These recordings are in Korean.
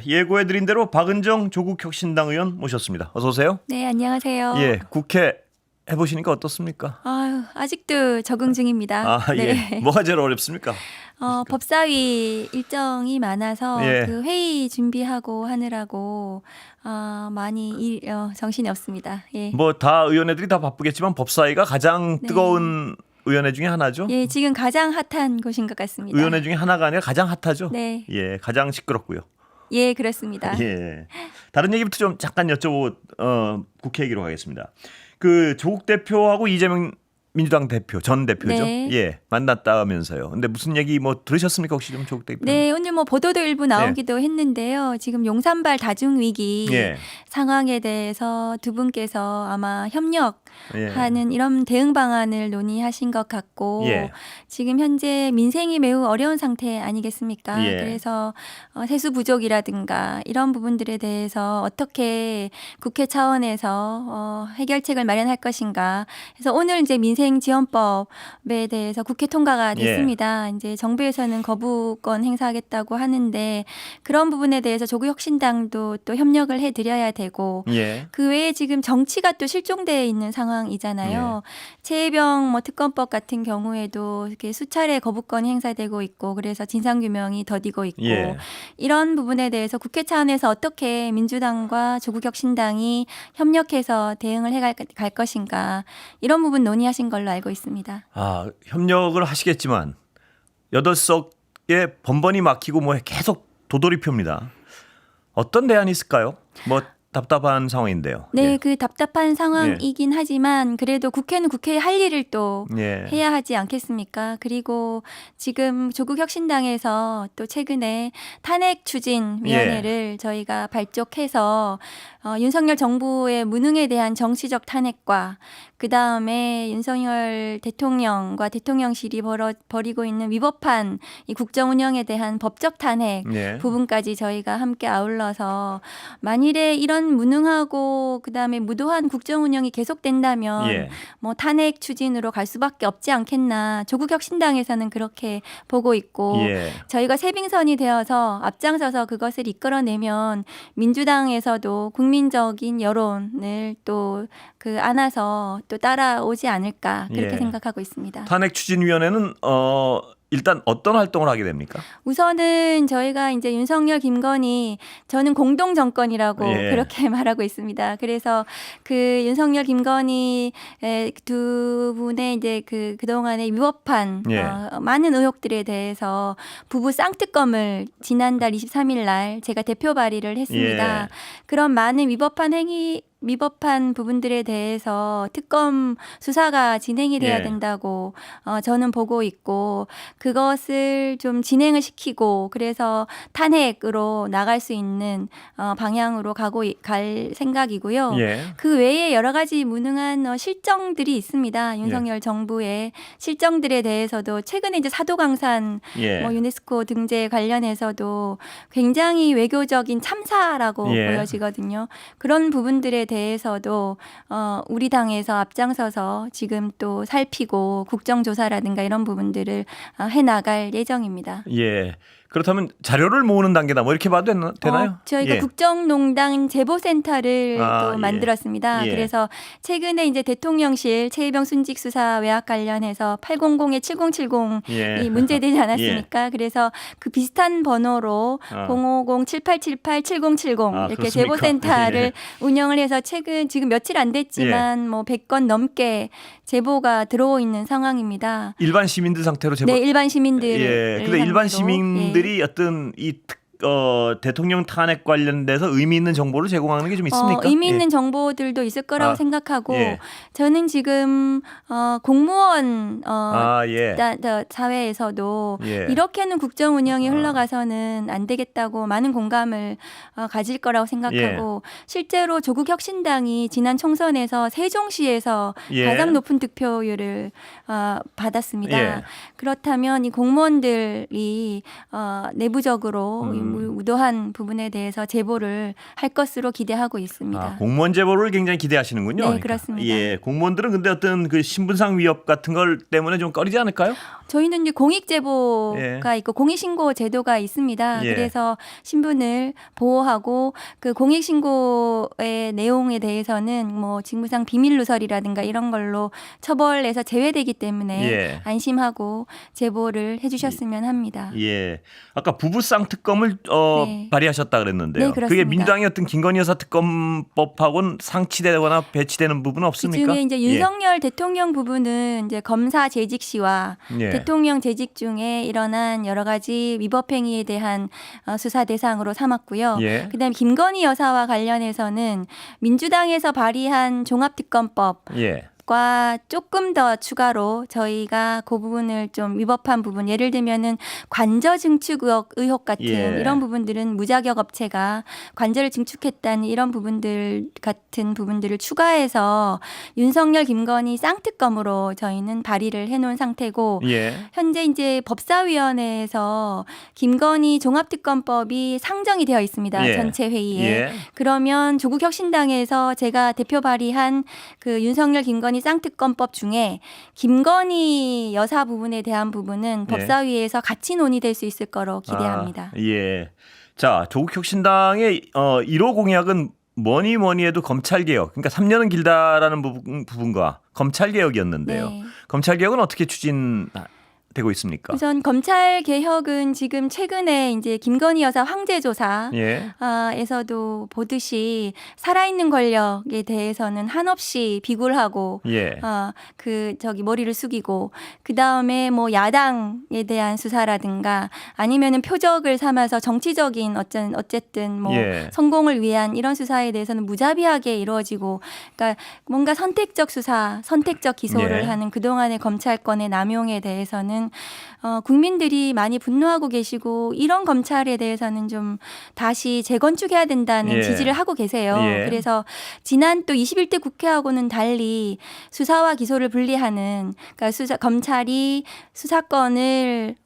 예고해드린 대로 박은정 조국혁신당 의원 모셨습니다. 어서 오세요. 네, 안녕하세요. 예, 국회 해보시니까 어떻습니까? 아직도 적응 중입니다. 네. 예. 뭐가 제일 어렵습니까? 법사위 일정이 많아서 예. 그 회의 준비하고 하느라고 많이 정신이 없습니다. 예. 뭐 다 의원회들이 다 바쁘겠지만 법사위가 가장 네. 뜨거운 의원회 중에 하나죠. 예, 지금 가장 핫한 곳인 것 같습니다. 의원회 중에 하나가 아니라 가장 핫하죠. 네. 예, 가장 시끄럽고요. 예, 그렇습니다. 예. 다른 얘기부터 좀 잠깐 여쭤보고 국회 얘기로 가겠습니다. 그 조국 대표하고 이재명 민주당 대표 전 대표죠. 네. 예, 만났다면서요. 근데 무슨 얘기 뭐 들으셨습니까 혹시 좀 조국 대표? 네, 오늘 뭐 보도도 일부 나오기도 했는데요. 지금 용산발 다중 위기 예. 상황에 대해서 두 분께서 아마 예. 협력하는 이런 대응 방안을 논의하신 것 같고 예. 지금 현재 민생이 매우 어려운 상태 아니겠습니까? 예. 그래서 세수 부족이라든가 이런 부분들에 대해서 어떻게 국회 차원에서 해결책을 마련할 것인가. 그래서 오늘 이제 민생지원법에 대해서 국회 통과가 됐습니다. 이제 정부에서는 거부권 행사하겠다고 하는데 그런 부분에 대해서 조국혁신당도 또 협력을 해드려야 되고 예. 그 외에 지금 정치가 또 실종되어 있는 상황이잖아요. 최혜병 뭐 특검법 같은 경우에도 이렇게 수차례 거부권이 행사되고 있고 그래서 진상규명이 더디고 있고 예. 이런 부분에 대해서 국회 차원에서 어떻게 민주당과 조국혁신당이 협력해서 대응을 해갈 것인가 이런 부분 논의하신 걸로 알고 있습니다. 협력을 하시겠지만 8석에 번번이 막히고 뭐 계속 도돌이표입니다. 어떤 대안이 있을까요? 뭐 답답한 상황인데요. 네, 예. 그 답답한 상황이긴 하지만 그래도 국회는 국회의 할 일을 또 예. 해야 하지 않겠습니까? 그리고 지금 조국혁신당에서 또 최근에 탄핵추진위원회를 저희가 발족해서 윤석열 정부의 무능에 대한 정치적 탄핵과 그다음에 윤석열 대통령과 대통령실이 벌이고 있는 위법한 이 국정 운영에 대한 법적 탄핵 부분까지 저희가 함께 아울러서 만일에 이런 무능하고 그다음에 무도한 국정 운영이 계속된다면 뭐 탄핵 추진으로 갈 수밖에 없지 않겠나. 조국혁신당에서는 그렇게 보고 있고 저희가 새빙선이 되어서 앞장서서 그것을 이끌어내면 민주당에서도 국민적인 여론을 또 안아서 또 따라오지 않을까 그렇게 생각하고 있습니다. 탄핵추진위원회는 일단 어떤 활동을 하게 됩니까? 우선은 저희가 이제 윤석열, 김건희 저는 공동 정권이라고 그렇게 말하고 있습니다. 그래서 그 윤석열, 김건희 두 분의 이제 그동안의 위법한 많은 의혹들에 대해서 부부 쌍특검을 지난달 23일 날 제가 대표 발의를 했습니다. 그런 많은 위법한 부분들에 대해서 특검 수사가 진행이 돼야 된다고 저는 보고 있고 그것을 좀 진행을 시키고 그래서 탄핵으로 나갈 수 있는 방향으로 갈 생각이고요. 그 외에 여러 가지 무능한 실정들이 있습니다. 윤석열 정부의 실정들에 대해서도 최근에 이제 사도강산 뭐 유네스코 등재 관련해서도 굉장히 외교적인 참사라고 보여지거든요. 그런 부분들에 대해서도 우리 당에서 앞장서서 지금 또 살피고 국정조사라든가 이런 부분들을 해나갈 예정입니다. 예. 그렇다면 자료를 모으는 단계다 뭐 이렇게 봐도 되나요? 저희가 국정농단 제보센터를 또 만들었습니다. 그래서 최근에 이제 대통령실 최혜병 순직 수사 외압 관련해서 800에 7070이 문제되지 않았습니까? 그래서 그 비슷한 번호로 050-7878-7070 이렇게 제보센터를 운영을 해서 지금 며칠 안 됐지만 뭐 100건 넘게 제보가 들어오 있는 상황입니다. 일반 시민들 상태로 제보. 네, 일반 시민들. 근데 일반 시민들이 어떤 이 대통령 탄핵 관련돼서 의미 있는 정보를 제공하는 게 좀 있습니까? 의미 있는 정보들도 있을 거라고 생각하고 저는 지금 공무원 사회에서도 이렇게는 국정 운영이 흘러가서는 안 되겠다고 많은 공감을 가질 거라고 생각하고 실제로 조국혁신당이 지난 총선에서 세종시에서 가장 높은 득표율을 받았습니다. 그렇다면 이 공무원들이 내부적으로 무도한 부분에 대해서 제보를 할 것으로 기대하고 있습니다. 공무원 제보를 굉장히 기대하시는군요. 네, 그러니까. 그렇습니다. 예, 공무원들은 근데 어떤 그 신분상 위협 같은 걸 때문에 좀 꺼리지 않을까요? 저희는 이제 공익 제보가 있고 공익 신고 제도가 있습니다. 예. 그래서 신분을 보호하고 그 공익 신고의 내용에 대해서는 뭐 직무상 비밀 누설이라든가 이런 걸로 처벌에서 제외되기 때문에 예. 안심하고 제보를 해주셨으면 합니다. 예, 아까 부부쌍 특검을 네. 발의하셨다 그랬는데요. 네, 그렇습니다. 그게 민주당의 어떤 김건희 여사 특검법하고는 상치되거나 배치되는 부분은 없습니까? 그중에 이제 윤석열 대통령 부분은 이제 검사 재직 시와 예. 대통령 재직 중에 일어난 여러 가지 위법 행위에 대한 수사 대상으로 삼았고요. 예. 그다음에 김건희 여사와 관련해서는 민주당에서 발의한 종합특검법 예. 과 조금 더 추가로 저희가 그 부분을 좀 위법한 부분, 예를 들면은 관저 증축 의혹 같은 예. 이런 부분들은 무자격 업체가 관저를 증축했다는 이런 부분들 같은 부분들을 추가해서 윤석열 김건희 쌍특검으로 저희는 발의를 해놓은 상태고 예. 현재 이제 법사위원회에서 김건희 종합특검법이 상정이 되어 있습니다. 예. 전체 회의에. 예. 그러면 조국혁신당에서 제가 대표 발의한 그 윤석열 김건희 쌍특검법 중에 김건희 여사 부분에 대한 부분은 예. 법사위에서 같이 논의될 수 있을 거로 기대합니다. 예. 자, 조국혁신당의 1호 공약은 뭐니 해도 검찰개혁. 그러니까 3년은 길다라는 부분과 검찰개혁이었는데요. 네. 검찰개혁은 어떻게 추진되고 있습니까? 우선 검찰 개혁은 지금 최근에 이제 김건희 여사 황제 조사 예. 에서도 보듯이 살아있는 권력에 대해서는 한없이 비굴하고 예. 머리를 숙이고 그 다음에 뭐 야당에 대한 수사라든가 아니면은 표적을 삼아서 정치적인 어쨌든 뭐 예. 성공을 위한 이런 수사에 대해서는 무자비하게 이루어지고 그러니까 뭔가 선택적 수사, 선택적 기소를 예. 하는 그동안의 검찰권의 남용에 대해서는 국민들이 많이 분노하고 계시고 이런 검찰에 대해서는 좀 다시 재건축해야 된다는 예. 지지를 하고 계세요. 예. 그래서 지난 또 21대 국회하고는 달리 수사와 기소를 분리하는 그러니까 검찰이 수사권을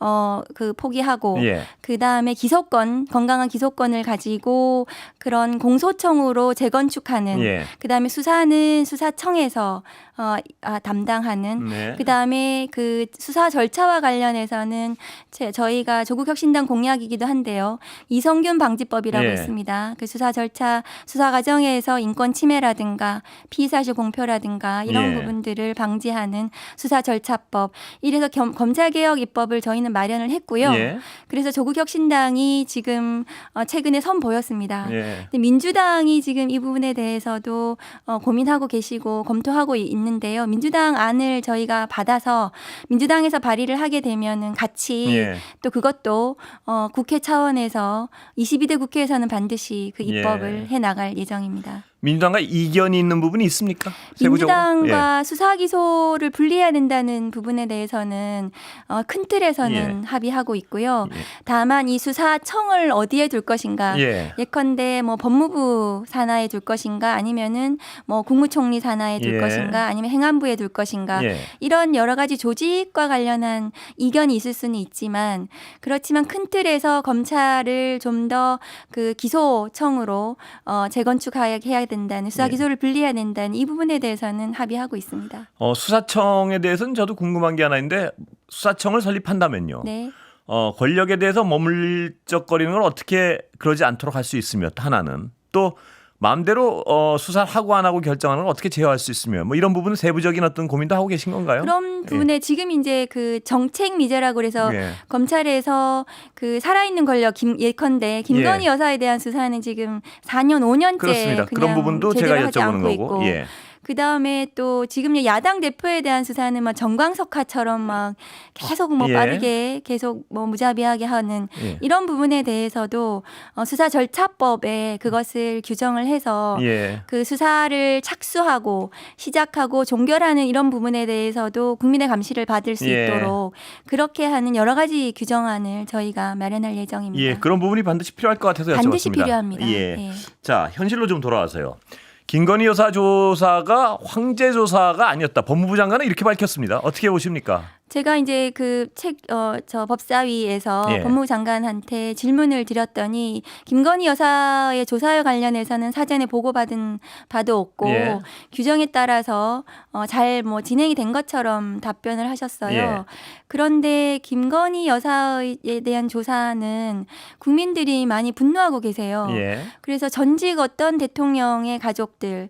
포기하고 예. 그다음에 건강한 기소권을 가지고 그런 공소청으로 재건축하는 예. 그다음에 수사는 수사청에서 담당하는 네. 그다음에 그 수사 절차와 관련해서는 저희가 조국혁신당 공약이기도 한데요. 이성균 방지법이라고 예. 있습니다. 그 수사 절차, 수사 과정에서 인권 침해라든가 피의사실 공표라든가 이런 예. 부분들을 방지하는 수사 절차법. 이래서 검찰개혁 입법을 저희는 마련을 했고요. 예. 그래서 조국혁신당이 지금 최근에 선보였습니다. 예. 근데 민주당이 지금 이 부분에 대해서도 고민하고 계시고 검토하고 있는데요. 민주당 안을 저희가 받아서 민주당에서 발의를 하게 되면은 같이 예. 또 그것도 국회 차원에서 22대 국회에서는 반드시 그 입법을 해 나갈 예정입니다. 민주당과 이견이 있는 부분이 있습니까? 세부적으로? 민주당과 수사 기소를 분리해야 된다는 부분에 대해서는 큰 틀에서는 합의하고 있고요. 다만 이 수사청을 어디에 둘 것인가, 예컨대 뭐 법무부 산하에 둘 것인가, 아니면은 뭐 국무총리 산하에 둘 것인가, 아니면 행안부에 둘 것인가, 이런 여러 가지 조직과 관련한 이견이 있을 수는 있지만 그렇지만 큰 틀에서 검찰을 좀 더 그 기소청으로 재건축해야 된다는 수사 기소를 분리해야 된다는 이 부분에 대해서는 합의하고 있습니다. 수사청에 대해서는 저도 궁금한 게 하나 있는데 수사청을 설립한다면요. 네. 권력에 대해서 머물적거리는 걸 어떻게 그러지 않도록 할 수 있으며 하나는 또 마음대로 수사를 하고 안 하고 결정하는 걸 어떻게 제어할 수 있으며 뭐 이런 부분은 세부적인 어떤 고민도 하고 계신 건가요? 그런 부분에 지금 이제 그 정책 미제라고 그래서 검찰에서 그 살아있는 권력 예컨대 김건희 여사에 대한 수사는 지금 4년 5년째 그렇습니다. 그런 부분도 제가 여쭤보는 거고. 그다음에 또 지금 야당 대표에 대한 수사는 막 정광석화처럼 막 계속 뭐 빠르게 계속 뭐 무자비하게 하는 이런 부분에 대해서도 수사 절차법에 그것을 규정을 해서 그 수사를 착수하고 시작하고 종결하는 이런 부분에 대해서도 국민의 감시를 받을 수 있도록 그렇게 하는 여러 가지 규정안을 저희가 마련할 예정입니다. 그런 부분이 반드시 필요할 것 같아서 여쭤봤습니다. 반드시 필요합니다. 자, 현실로 좀 돌아와서요. 김건희 여사 조사가 황제 조사가 아니었다. 법무부 장관은 이렇게 밝혔습니다. 어떻게 보십니까? 제가 이제 그 저 법사위에서 예. 법무부 장관한테 질문을 드렸더니 김건희 여사의 조사와 관련해서는 사전에 보고받은 바도 없고 예. 규정에 따라서 잘 뭐 진행이 된 것처럼 답변을 하셨어요. 예. 그런데 김건희 여사에 대한 조사는 국민들이 많이 분노하고 계세요. 예. 그래서 전직 어떤 대통령의 가족들,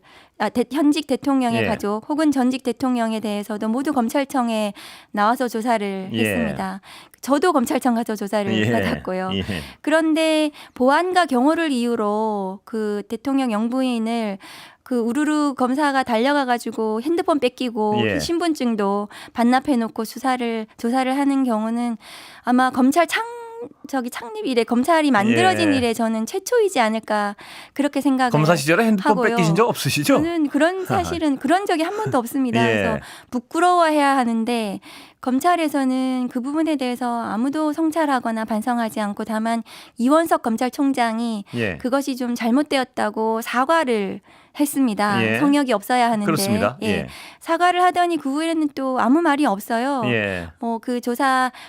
현직 대통령의 예. 가족 혹은 전직 대통령에 대해서도 모두 검찰청에 나와서 조사를 예. 했습니다. 저도 검찰청 가서 조사를 예. 받았고요. 예. 그런데 보안과 경호를 이유로 그 대통령 영부인을 그 우르르 검사가 달려가 가지고 핸드폰 뺏기고 예. 그 신분증도 반납해 놓고 조사를 하는 경우는 아마 검찰 창립 이래 검찰이 만들어진 예. 이래 저는 최초이지 않을까 그렇게 생각을 검사 시절에 핸드폰 하고요. 뺏기신 적 없으시죠? 저는 그런 사실은 그런 적이 한 번도 없습니다. 예. 그래서 부끄러워해야 하는데 검찰에서는 그 부분에 대해서 아무도 성찰하거나 반성하지 않고 다만 이원석 검찰총장이 예. 그것이 좀 잘못되었다고 사과를 했습니다. 예. 성역이 없어야 하는데 그렇습니다. 예. 사과를 하더니 그 후에는 또 아무 말이 없어요. 예. 그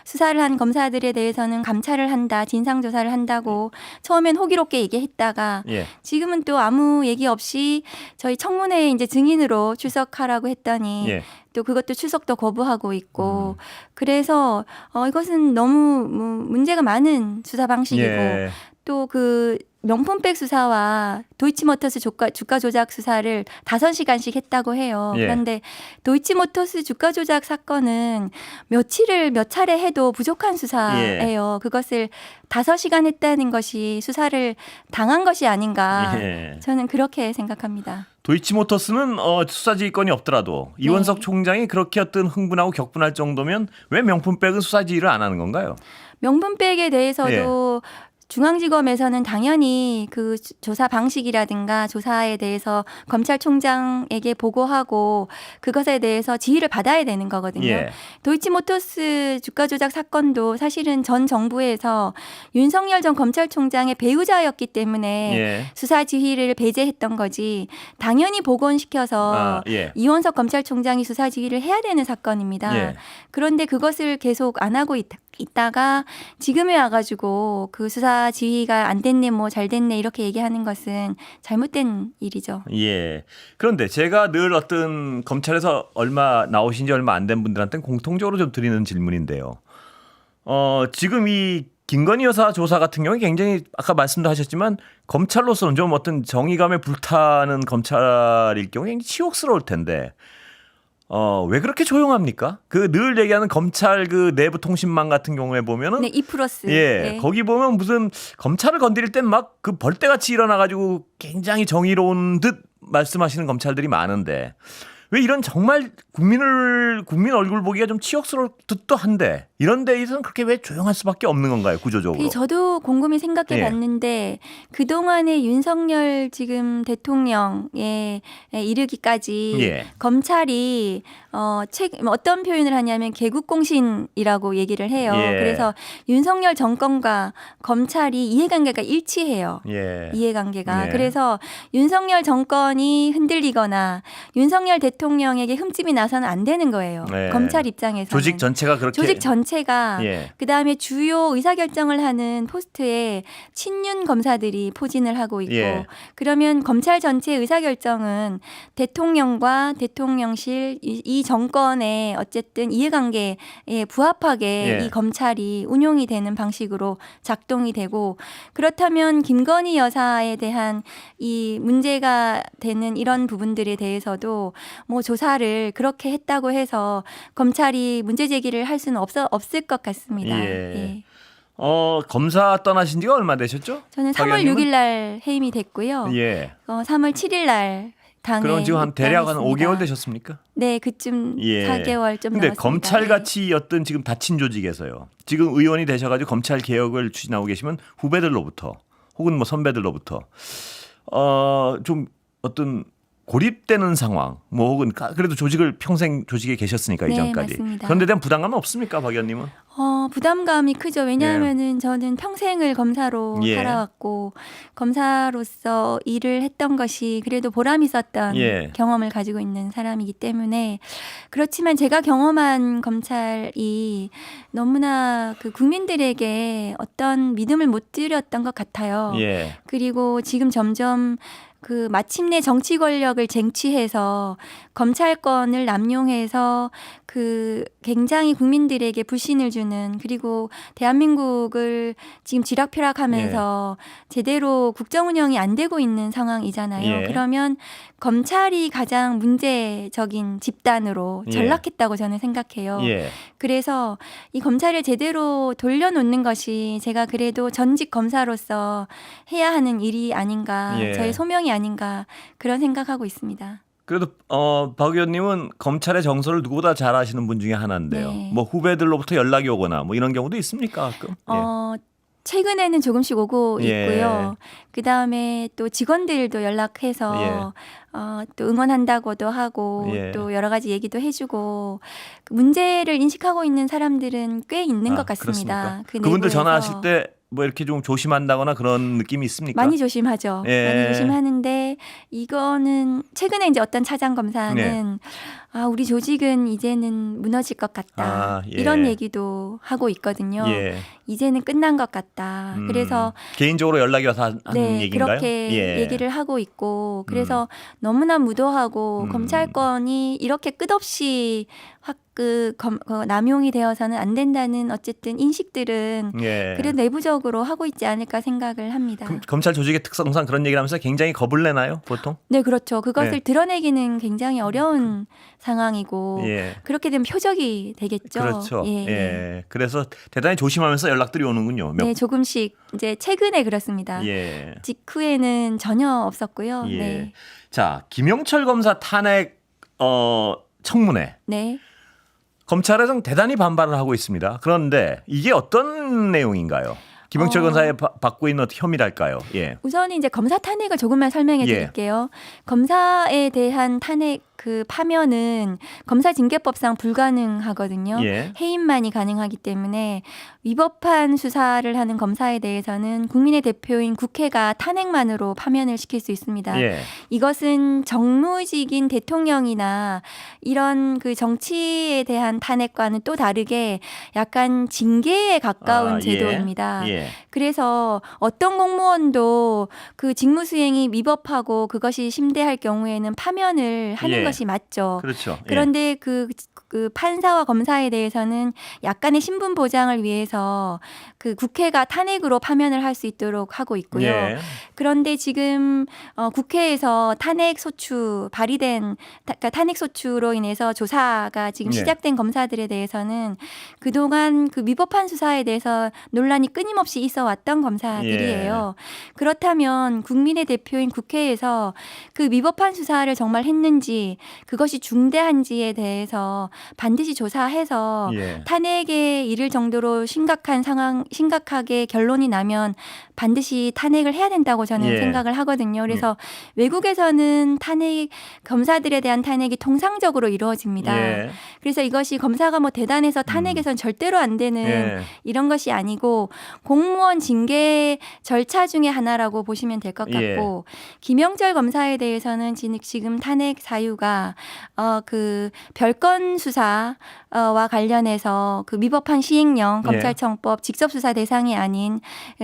수사를 한 검사들에 대해서는 감찰을 한다, 진상 조사를 한다고 처음엔 호기롭게 얘기했다가 예. 지금은 또 아무 얘기 없이 저희 청문회에 이제 증인으로 출석하라고 했더니 예. 또 그것도 출석도 거부하고 있고 그래서 이것은 너무 문제가 많은 수사 방식이고 예. 또 그 명품백 수사와 도이치모터스 주가 조작 수사를 5시간씩 했다고 해요. 예. 그런데 도이치모터스 주가 조작 사건은 몇 차례 해도 부족한 수사예요. 그것을 5시간 했다는 것이 수사를 당한 것이 아닌가. 예. 저는 그렇게 생각합니다. 도이치모터스는 수사지휘권이 없더라도 이원석 총장이 그렇게 어떤 흥분하고 격분할 정도면 왜 명품백은 수사지휘를 안 하는 건가요? 명품백에 대해서도 중앙지검에서는 당연히 그 조사 방식이라든가 조사에 대해서 검찰총장에게 보고하고 그것에 대해서 지휘를 받아야 되는 거거든요. 예. 도이치모터스 주가 조작 사건도 사실은 전 정부에서 윤석열 전 검찰총장의 배우자였기 때문에 예. 수사 지휘를 배제했던 거지 당연히 복원시켜서 예. 이원석 검찰총장이 수사 지휘를 해야 되는 사건입니다. 예. 그런데 그것을 계속 안 하고 있다가 지금에 와가지고 그 수사 지휘가 안 됐네 뭐 잘 됐네 이렇게 얘기하는 것은 잘못된 일이죠. 예. 그런데 제가 늘 어떤 검찰에서 나오신 지 얼마 안 된 분들한테는 공통적으로 좀 드리는 질문인데요. 지금 이 김건희 여사 조사 같은 경우에 굉장히 아까 말씀도 하셨지만 검찰로서는 좀 어떤 정의감에 불타는 검찰일 경우에 굉장히 치욕스러울 텐데 왜 그렇게 조용합니까? 그 늘 얘기하는 검찰 그 내부 통신망 같은 경우에 보면은 네, E+. 예, 거기 보면 무슨 검찰을 건드릴 땐 막 그 벌떼같이 일어나가지고 굉장히 정의로운 듯 말씀하시는 검찰들이 많은데 왜 이런 정말 국민 얼굴 보기가 좀 치욕스러울 듯도 한데 이런 데에서는 그렇게 왜 조용할 수밖에 없는 건가요, 구조적으로? 저도 곰곰이 생각해 봤는데 그동안의 윤석열 지금 대통령에 이르기까지 검찰이 어떤 표현을 하냐면 개국공신이라고 얘기를 해요. 그래서 윤석열 정권과 검찰이 이해관계가 일치해요. 이해관계가. 그래서 윤석열 정권이 흔들리거나 윤석열 대통령에게 흠집이 나서는 안 되는 거예요. 검찰 입장에서는. 조직 전체가 그렇게. 조직 전체가 그다음에 주요 의사결정을 하는 포스트에 친윤 검사들이 포진을 하고 있고 그러면 검찰 전체의 의사결정은 대통령과 대통령실 이 정권의 어쨌든 이해관계에 부합하게 이 검찰이 운용이 되는 방식으로 작동이 되고 그렇다면 김건희 여사에 대한 이 문제가 되는 이런 부분들에 대해서도 뭐 조사를 그렇게 했다고 해서 검찰이 문제 제기를 할 수는 없을 것 같습니다. 검사 떠나신 지가 얼마 되셨죠? 저는 3월 6일 날 해임이 됐고요. 3월 7일 날 당에 그럼 지금 대략 한 입당했습니다. 5개월 되셨습니까? 네, 그쯤 4개월 좀 근데 넘었습니다. 검찰같이 어떤 지금 다친 조직에서요. 지금 의원이 되셔가지고 검찰 개혁을 추진하고 계시면 후배들로부터 혹은 뭐 선배들로부터 좀 어떤 고립되는 상황, 뭐 혹은 그래도 조직을 평생 조직에 계셨으니까 네, 이전까지. 맞습니다. 그런데 대한 부담감은 없습니까, 박 의원님은? 부담감이 크죠. 왜냐하면은 저는 평생을 검사로 예. 살아왔고 검사로서 일을 했던 것이 그래도 보람 있었던 예. 경험을 가지고 있는 사람이기 때문에 그렇지만 제가 경험한 검찰이 너무나 그 국민들에게 어떤 믿음을 못 드렸던 것 같아요. 예. 그리고 지금 점점 그 마침내 정치 권력을 쟁취해서 검찰권을 남용해서 그 굉장히 국민들에게 불신을 주는 그리고 대한민국을 지금 쥐락펴락하면서 제대로 국정 운영이 안 되고 있는 상황이잖아요. 예. 그러면 검찰이 가장 문제적인 집단으로 예. 전락했다고 저는 생각해요. 예. 그래서 이 검찰을 제대로 돌려놓는 것이 제가 그래도 전직 검사로서 해야 하는 일이 아닌가, 예. 저의 소명이 아닌가 그런 생각하고 있습니다. 그래도 박 의원님은 검찰의 정서를 누구보다 잘 아시는 분 중에 하나인데요. 네. 뭐 후배들로부터 연락이 오거나 뭐 이런 경우도 있습니까? 가끔? 최근에는 조금씩 오고 예. 있고요. 그 다음에 또 직원들도 연락해서 또 응원한다고도 하고 예. 또 여러 가지 얘기도 해주고 그 문제를 인식하고 있는 사람들은 꽤 있는 것 같습니다. 그 그분들 내부에서. 전화하실 때 뭐 이렇게 좀 조심한다거나 그런 느낌이 있습니까? 많이 조심하죠. 예. 많이 조심하는데 이거는 최근에 이제 어떤 차장 검사는 네. 우리 조직은 이제는 무너질 것 같다. 예. 이런 얘기도 하고 있거든요. 예. 이제는 끝난 것 같다. 그래서 개인적으로 연락이 와서 한 네, 얘기인가요? 그렇게 예. 얘기를 하고 있고 그래서 너무나 무도하고 검찰권이 이렇게 끝없이 남용이 되어서는 안 된다는 어쨌든 인식들은 예. 그래도 내부적으로 하고 있지 않을까 생각을 합니다. 검찰 조직의 특성상 그런 얘기를 하면서 굉장히 겁을 내나요, 보통? 네, 그렇죠. 그것을 네. 드러내기는 굉장히 어려운 상황이고 예. 그렇게 되면 표적이 되겠죠. 그렇죠. 예. 예. 그래서 대단히 조심하면서 연락들이 오는군요. 네, 조금씩 이제 최근에 그렇습니다. 예. 직후에는 전혀 없었고요. 예. 네. 자, 김영철 검사 탄핵 청문회. 네. 검찰에서는 대단히 반발을 하고 있습니다. 그런데 이게 어떤 내용인가요? 김영철 검사에 받고 있는 어떤 혐의랄까요? 예. 우선 이제 검사 탄핵을 조금만 설명해 드릴게요. 검사에 대한 탄핵 그 파면은 검사징계법상 불가능하거든요. 예. 해임만이 가능하기 때문에 위법한 수사를 하는 검사에 대해서는 국민의 대표인 국회가 탄핵만으로 파면을 시킬 수 있습니다. 예. 이것은 정무직인 대통령이나 이런 그 정치에 대한 탄핵과는 또 다르게 약간 징계에 가까운 제도입니다. 예. 그래서 어떤 공무원도 그 직무 수행이 위법하고 그것이 심대할 경우에는 파면을 하는 것이 맞죠. 그렇죠. 그런데 그 판사와 검사에 대해서는 약간의 신분 보장을 위해서 그 국회가 탄핵으로 파면을 할 수 있도록 하고 있고요. 예. 그런데 지금 국회에서 탄핵 소추 발의된 그러니까 탄핵 소추로 인해서 조사가 지금 예. 시작된 검사들에 대해서는 그동안 그 위법한 수사에 대해서 논란이 끊임없이 있어 왔던 검사들이에요. 그렇다면 국민의 대표인 국회에서 그 위법한 수사를 정말 했는지 그것이 중대한지에 대해서 반드시 조사해서 예. 탄핵에 이를 정도로 심각하게 결론이 나면 반드시 탄핵을 해야 된다고 저는 예. 생각을 하거든요. 그래서 외국에서는 검사들에 대한 탄핵이 통상적으로 이루어집니다. 예. 그래서 이것이 검사가 뭐 대단해서 탄핵에선 절대로 안 되는 예. 이런 것이 아니고 공무원 징계 절차 중에 하나라고 보시면 될 것 같고 김영철 검사에 대해서는 지금 탄핵 사유가 그 별건 수사와 관련해서 그 위법한 시행령 검찰청법 직접 수사 대상이 아닌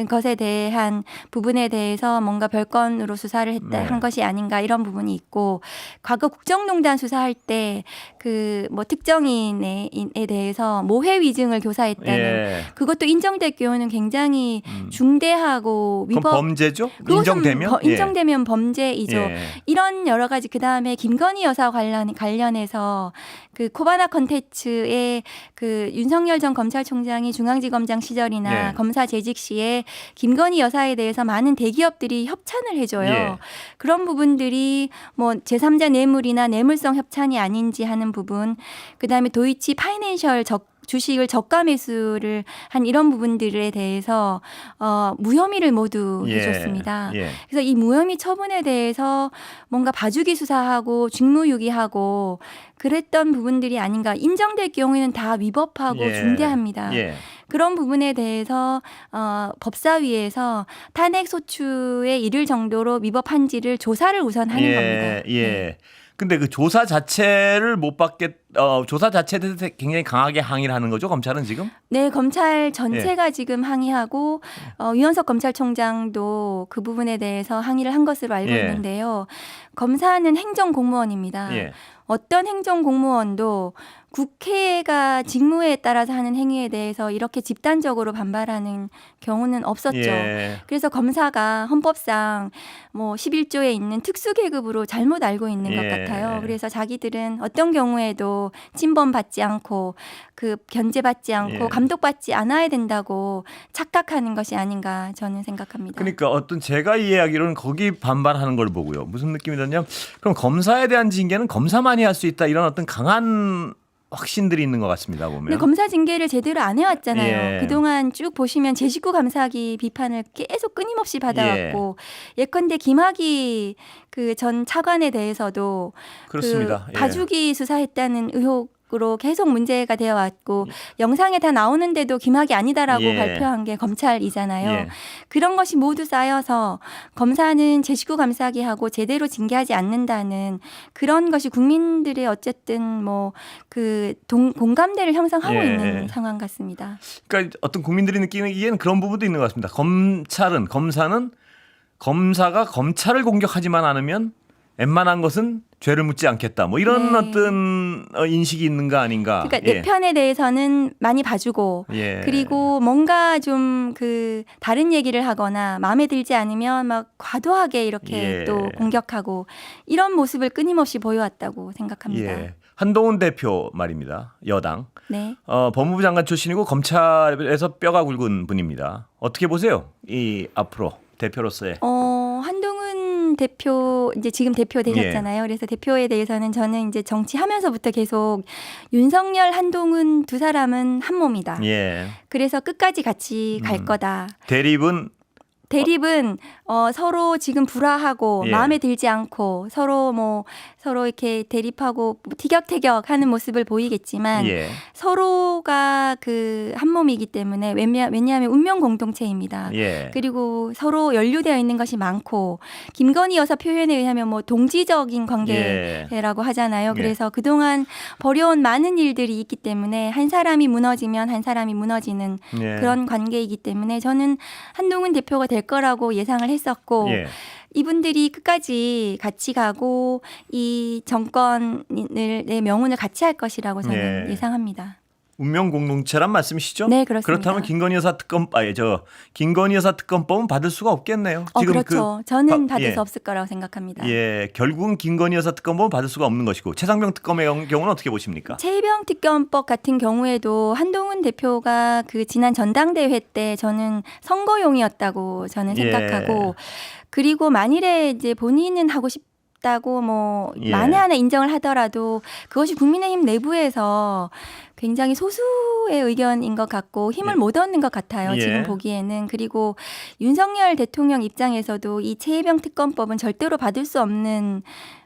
것에 대한 부분에 대해서 뭔가 별건으로 수사를 한 것이 아닌가 이런 부분이 있고 과거 국정농단 수사할 때 그 뭐 특정인에 대해서 모해 위증을 교사했다는 그것도 인정될 경우는 굉장히 중대하고 그럼 범죄죠? 그것은 인정되면? 인정되면 범죄이죠. 예. 이런 여러 가지 그다음에 김건희 여사 관련해서 그 코바나 컨텐츠에 그 윤석열 전 검찰총장이 중앙지검장 시절이나 검사 재직 시에 김건희 여사에 대해서 많은 대기업들이 협찬을 해줘요. 그런 부분들이 뭐 제3자 뇌물이나 뇌물성 협찬이 아닌지 하는 부분, 그다음에 도이치 파이낸셜 주식을 저가 매수를 한 이런 부분들에 대해서 무혐의를 모두 해줬습니다. 그래서 이 무혐의 처분에 대해서 뭔가 봐주기 수사하고 직무유기하고 그랬던 부분들이 아닌가. 인정될 경우에는 다 위법하고 중대합니다. 그런 부분에 대해서 법사위에서 탄핵 소추에 이를 정도로 위법한지를 조사를 우선 하는 겁니다. 근데 그 조사 자체를 못 받겠, 조사 자체에 대해서 굉장히 강하게 항의를 하는 거죠, 검찰은 지금? 네, 검찰 전체가 지금 항의하고 유현석 검찰총장도 그 부분에 대해서 항의를 한 것으로 알고 있는데요. 검사는 행정공무원입니다. 어떤 행정공무원도 국회가 직무에 따라서 하는 행위에 대해서 이렇게 집단적으로 반발하는 경우는 없었죠. 그래서 검사가 헌법상 뭐 11조에 있는 특수계급으로 잘못 알고 있는 것 같아요. 그래서 자기들은 어떤 경우에도 침범받지 않고 그 견제받지 않고 감독받지 않아야 된다고 착각하는 것이 아닌가 저는 생각합니다. 그러니까 어떤 제가 이해하기로는 거기 반발하는 걸 보고요. 무슨 느낌이 드냐면 그럼 검사에 대한 징계는 검사만이 할 수 있다 이런 어떤 강한 확신들이 있는 것 같습니다. 보면. 근데 검사 징계를 제대로 안 해왔잖아요. 그동안 쭉 보시면 제 식구 감사기 비판을 계속 끊임없이 받아왔고 예컨대 김학의 그 전 차관에 대해서도 그렇습니다. 그 봐주기 수사했다는 의혹으로 계속 문제가 되어 왔고 영상에 다 나오는데도 김학의 아니다라고 발표한 게 검찰이잖아요. 그런 것이 모두 쌓여서 검사는 제 식구 감사기 하고 제대로 징계하지 않는다는 그런 것이 국민들의 어쨌든 뭐 그 공감대를 형성하고 있는 상황 같습니다. 그러니까 어떤 국민들이 느끼기에는 그런 부분도 있는 것 같습니다. 검사는 검사가 검찰을 공격하지만 않으면 웬만한 것은 죄를 묻지 않겠다. 뭐 이런 어떤 인식이 있는가 아닌가. 그러니까 내 편에 대해서는 많이 봐주고 그리고 뭔가 좀 그 다른 얘기를 하거나 마음에 들지 않으면 막 과도하게 이렇게 또 공격하고 이런 모습을 끊임없이 보여왔다고 생각합니다. 한동훈 대표 말입니다. 여당. 법무부 장관 출신이고 검찰에서 뼈가 굵은 분입니다. 어떻게 보세요? 이 앞으로 대표로서의. 한동훈 대표 이제 지금 대표 되셨잖아요. 그래서 대표에 대해서는 저는 이제 정치하면서부터 계속 윤석열, 한동훈 두 사람은 한 몸이다. 그래서 끝까지 같이 갈 거다. 대립은 서로 지금 불화하고 마음에 들지 않고 서로 이렇게 대립하고 티격태격하는 모습을 보이겠지만 서로가 그 한 몸이기 때문에 왜냐하면 운명 공동체입니다. 그리고 서로 연루되어 있는 것이 많고 김건희 여사 표현에 의하면 뭐 동지적인 관계라고 하잖아요. 그래서 그동안 벌여온 많은 일들이 있기 때문에 한 사람이 무너지면 한 사람이 무너지는 그런 관계이기 때문에 저는 한동훈 대표가 될 거라고 예상을 했었고 이분들이 끝까지 같이 가고 이 정권의 명운을 같이 할 것이라고 저는 예상합니다. 운명 공동체란 말씀이시죠? 네, 그렇습니다. 그렇다면 김건희 여사 김건희 여사 특검법은 받을 수가 없겠네요. 지금 그렇죠. 저는 받을 수 없을 거라고 생각합니다. 결국은 김건희 여사 특검법은 받을 수가 없는 것이고 최상병 특검의 경우는 어떻게 보십니까? 최병 특검법 같은 경우에도 한동훈 대표가 그 지난 전당대회 때 저는 선거용이었다고 저는 생각하고 그리고 만일에 이제 본인은 하고 싶다고 뭐 만에 하나 인정을 하더라도 그것이 국민의힘 내부에서 굉장히 소수의 의견인 것 같고 힘을 못 얻는 것 같아요. 지금 보기에는. 그리고 윤석열 대통령 입장에서도 이 최혜병 특검법은 절대로 받을 수 없는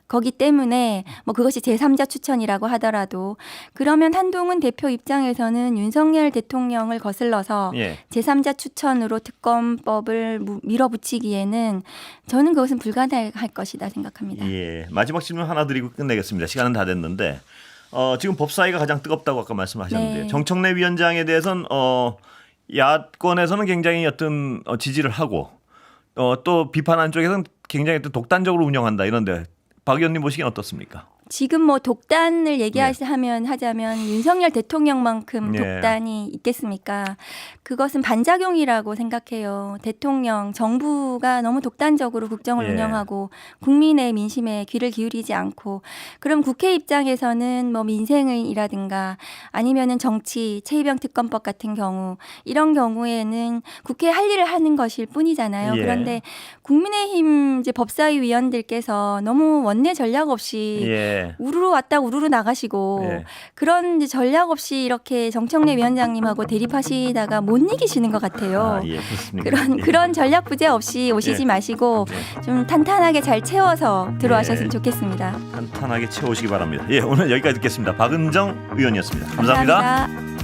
거기 때문에 뭐 그것이 제3자 추천이라고 하더라도 그러면 한동훈 대표 입장에서는 윤석열 대통령을 거슬러서 제3자 추천으로 특검법을 밀어붙이기에는 저는 그것은 불가능할 것이다 생각합니다. 마지막 질문 하나 드리고 끝내겠습니다. 시간은 다 됐는데 지금 법사위가 가장 뜨겁다고 아까 말씀하셨는데 정청래 위원장에 대해서는 야권에서는 굉장히 어떤 지지를 하고 또 비판하는 쪽에서는 굉장히 또 독단적으로 운영한다 이런데 박 의원님 보시기엔 어떻습니까? 지금 뭐 독단을 하자면 윤석열 대통령만큼 독단이 있겠습니까? 그것은 반작용이라고 생각해요. 대통령, 정부가 너무 독단적으로 국정을 운영하고 국민의 민심에 귀를 기울이지 않고 그럼 국회 입장에서는 뭐 민생이라든가 아니면은 정치, 최혜병 특검법 같은 경우 이런 경우에는 국회 할 일을 하는 것일 뿐이잖아요. 그런데 국민의힘 이제 법사위 위원들께서 너무 원내 전략 없이 예. 우르르 왔다 우르르 나가시고 예. 그런 이제 전략 없이 이렇게 정청래 위원장님하고 대립하시다가 못 이기시는 것 같아요. 예, 그렇습니다. 예. 그런 전략 부재 없이 오시지 예. 마시고 예. 좀 탄탄하게 잘 채워서 들어와셨으면 예. 좋겠습니다. 탄탄하게 채우시기 바랍니다. 예, 오늘 여기까지 듣겠습니다. 박은정 의원이었습니다. 감사합니다. 감사합니다.